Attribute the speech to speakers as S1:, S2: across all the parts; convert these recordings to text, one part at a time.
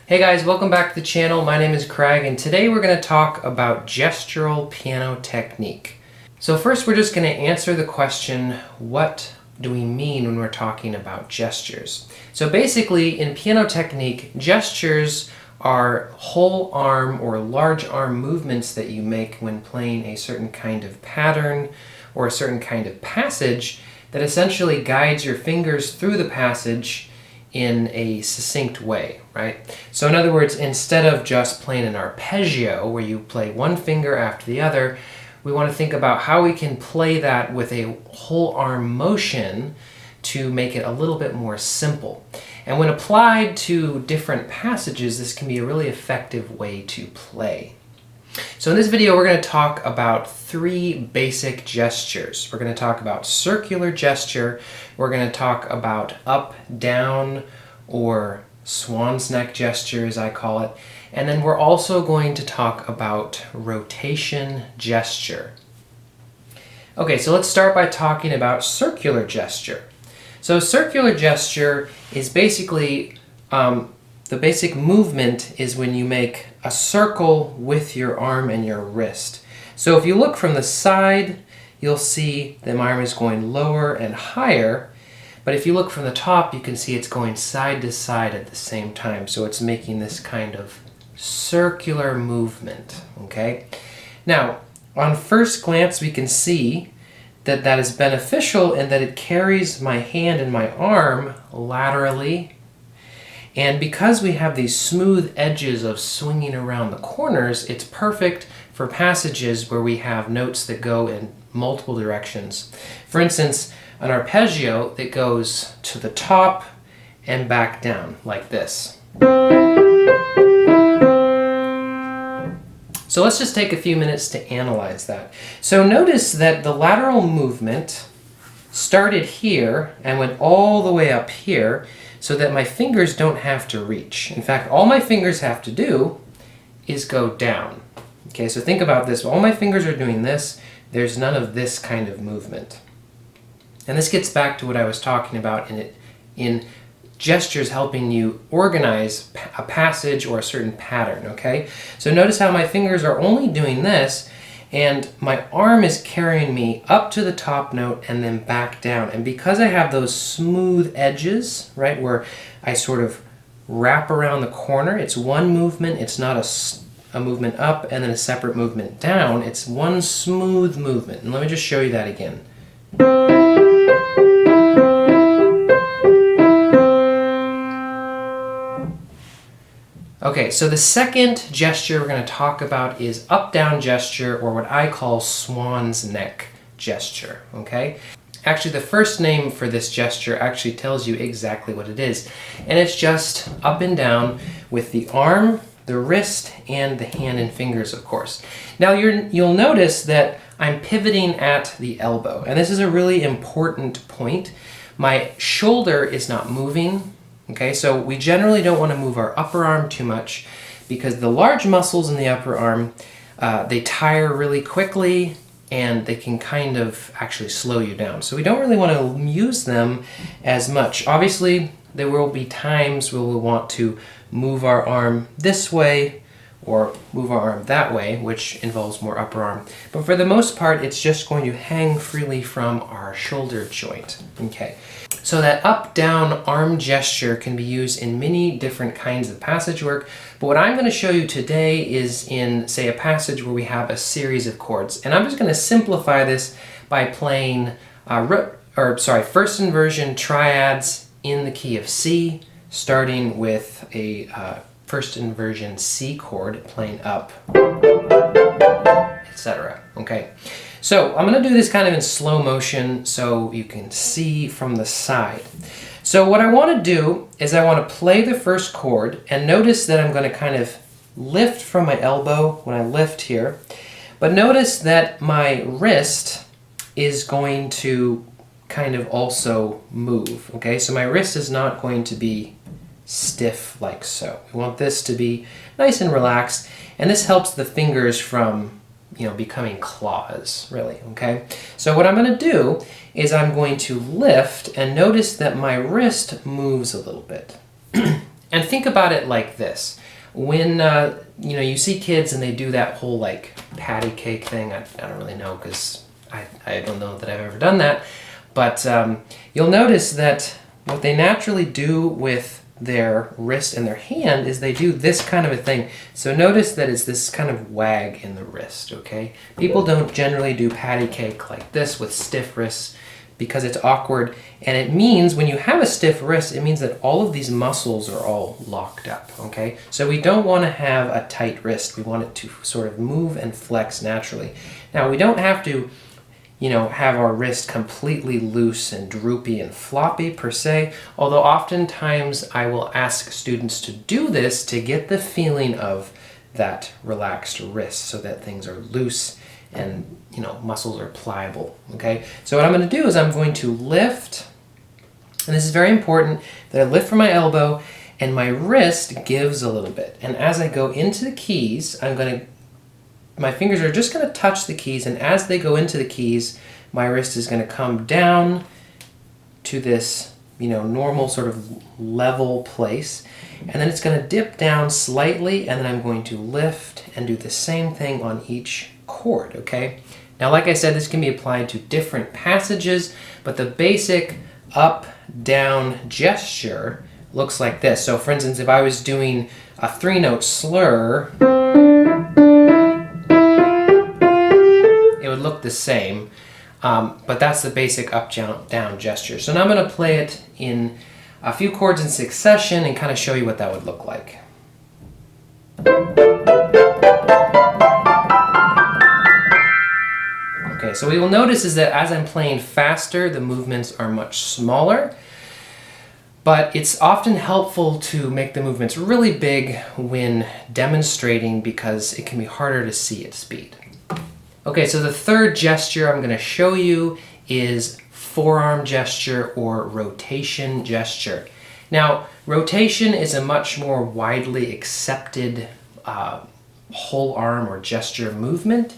S1: Hey guys, welcome back to the channel. My name is Craig and today we're going to talk about gestural piano technique. So first we're just going to answer the question, what do we mean when we're talking about gestures? So basically in piano technique, gestures are whole arm or large arm movements that you make when playing a certain kind of pattern or a certain kind of passage that essentially guides your fingers through the passage in a succinct way, right? So in other words, instead of just playing an arpeggio where you play one finger after the other, we want to think about how we can play that with a whole arm motion to make it a little bit more simple. And when applied to different passages, this can be a really effective way to play. So in this video, we're going to talk about three basic gestures. We're going to talk about circular gesture, we're going to talk about up, down, or swan's neck gesture as I call it, and then we're also going to talk about rotation gesture. Okay, so let's start by talking about circular gesture. So circular gesture is basically the basic movement is when you make a circle with your arm and your wrist. So if you look from the side, you'll see the arm is going lower and higher, but if you look from the top, you can see it's going side to side at the same time. So it's making this kind of circular movement, okay? Now, on first glance, we can see that that is beneficial in that it carries my hand and my arm laterally. And because we have these smooth edges of swinging around the corners, it's perfect for passages where we have notes that go in multiple directions. For instance, an arpeggio that goes to the top and back down, like this. So let's just take a few minutes to analyze that. So notice that the lateral movement started here and went all the way up here, so that my fingers don't have to reach. In fact, all my fingers have to do is go down. Okay, so think about this. All my fingers are doing this. There's none of this kind of movement. And this gets back to what I was talking about in gestures helping you organize a passage or a certain pattern, okay? So notice how my fingers are only doing this, and my arm is carrying me up to the top note and then back down. And because I have those smooth edges, right, where I sort of wrap around the corner, it's one movement, it's not a movement up and then a separate movement down, it's one smooth movement. And let me just show you that again. Okay, so the second gesture we're going to talk about is up-down gesture, or what I call swan's neck gesture, okay? Actually, the first name for this gesture actually tells you exactly what it is. And it's just up and down with the arm, the wrist, and the hand and fingers, of course. Now, you'll notice that I'm pivoting at the elbow, and this is a really important point. My shoulder is not moving. Okay, so we generally don't want to move our upper arm too much because the large muscles in the upper arm, they tire really quickly and they can kind of actually slow you down. So we don't really want to use them as much. Obviously, there will be times where we'll want to move our arm this way or move our arm that way, which involves more upper arm. But for the most part, it's just going to hang freely from our shoulder joint. Okay. So that up-down arm gesture can be used in many different kinds of passage work, but what I'm going to show you today is in, say, a passage where we have a series of chords. And I'm just going to simplify this by playing first inversion triads in the key of C, starting with a first inversion C chord, playing up, etc. Okay. So I'm going to do this kind of in slow motion so you can see from the side. So what I want to do is I want to play the first chord, and notice that I'm going to kind of lift from my elbow when I lift here. But notice that my wrist is going to kind of also move. Okay, so my wrist is not going to be stiff like so. We want this to be nice and relaxed, and this helps the fingers from becoming claws, really, okay? So what I'm going to do is I'm going to lift, and notice that my wrist moves a little bit. And think about it like this. When you see kids and they do that whole like patty cake thing, I don't really know because I don't know that I've ever done that, but you'll notice that what they naturally do with their wrist and their hand is they do this kind of a thing. So notice that it's this kind of wag in the wrist, okay? People don't generally do patty cake like this with stiff wrists because it's awkward, and it means when you have a stiff wrist, it means that all of these muscles are all locked up, okay? So we don't want to have a tight wrist. We want it to sort of move and flex naturally. Now, we don't have to have our wrist completely loose and droopy and floppy per se, although oftentimes I will ask students to do this to get the feeling of that relaxed wrist so that things are loose and muscles are pliable, okay? So what I'm going to do is I'm going to lift, and this is very important, that I lift from my elbow and my wrist gives a little bit. And as I go into the keys, my fingers are just going to touch the keys, and as they go into the keys, my wrist is going to come down to this, normal sort of level place, and then it's going to dip down slightly, and then I'm going to lift and do the same thing on each chord, okay? Now, like I said, this can be applied to different passages, but the basic up-down gesture looks like this. So, for instance, if I was doing a 3-note slur, it would look the same, but that's the basic up-down gesture. So now I'm going to play it in a few chords in succession and kind of show you what that would look like. Okay, so what you'll notice is that as I'm playing faster, the movements are much smaller, but it's often helpful to make the movements really big when demonstrating because it can be harder to see at speed. Okay, so the third gesture I'm going to show you is forearm gesture or rotation gesture. Now, rotation is a much more widely accepted whole arm or gesture movement,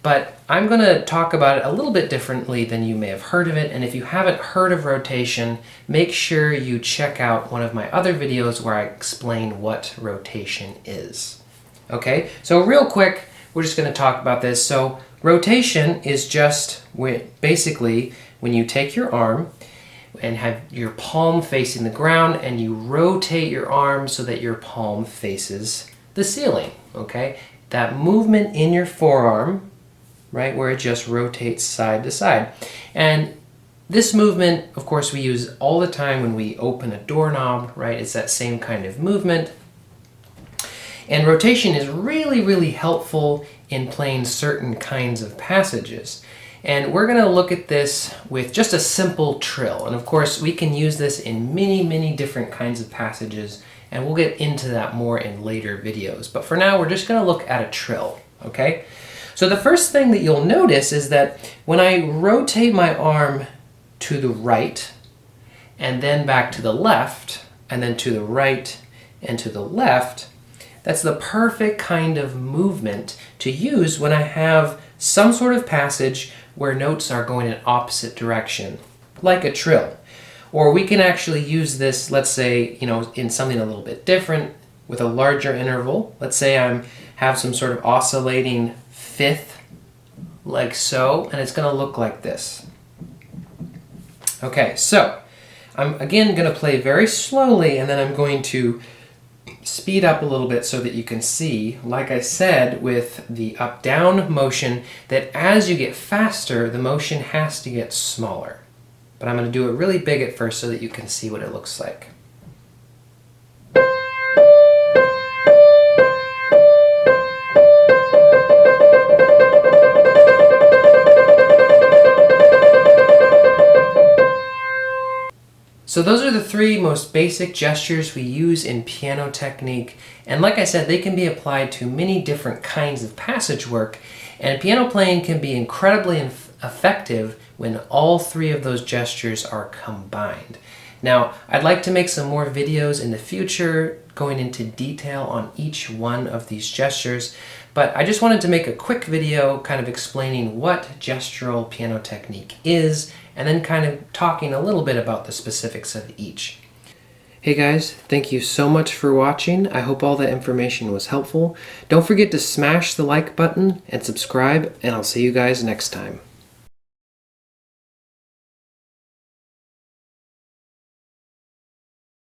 S1: but I'm going to talk about it a little bit differently than you may have heard of it, and if you haven't heard of rotation, make sure you check out one of my other videos where I explain what rotation is. Okay, so real quick, we're just going to talk about this. So rotation is just basically when you take your arm and have your palm facing the ground and you rotate your arm so that your palm faces the ceiling, okay? That movement in your forearm, right, where it just rotates side to side. And this movement, of course, we use all the time when we open a doorknob, right? It's that same kind of movement. And rotation is really, really helpful in playing certain kinds of passages. And we're going to look at this with just a simple trill. And of course, we can use this in many, many different kinds of passages, and we'll get into that more in later videos. But for now, we're just going to look at a trill, okay? So the first thing that you'll notice is that when I rotate my arm to the right, and then back to the left, and then to the right and to the left, that's the perfect kind of movement to use when I have some sort of passage where notes are going in opposite direction, like a trill. Or we can actually use this, let's say, in something a little bit different with a larger interval. Let's say I have some sort of oscillating fifth, like so, and it's going to look like this. Okay, so I'm again going to play very slowly, and then I'm going to speed up a little bit so that you can see, like I said, with the up-down motion, that as you get faster, the motion has to get smaller. But I'm going to do it really big at first so that you can see what it looks like. So those are the three most basic gestures we use in piano technique, and like I said, they can be applied to many different kinds of passage work, and piano playing can be incredibly effective when all three of those gestures are combined. Now, I'd like to make some more videos in the future going into detail on each one of these gestures, but I just wanted to make a quick video kind of explaining what gestural piano technique is, and then kind of talking a little bit about the specifics of each. Hey guys, thank you so much for watching. I hope all that information was helpful. Don't forget to smash the like button and subscribe, and I'll see you guys next time.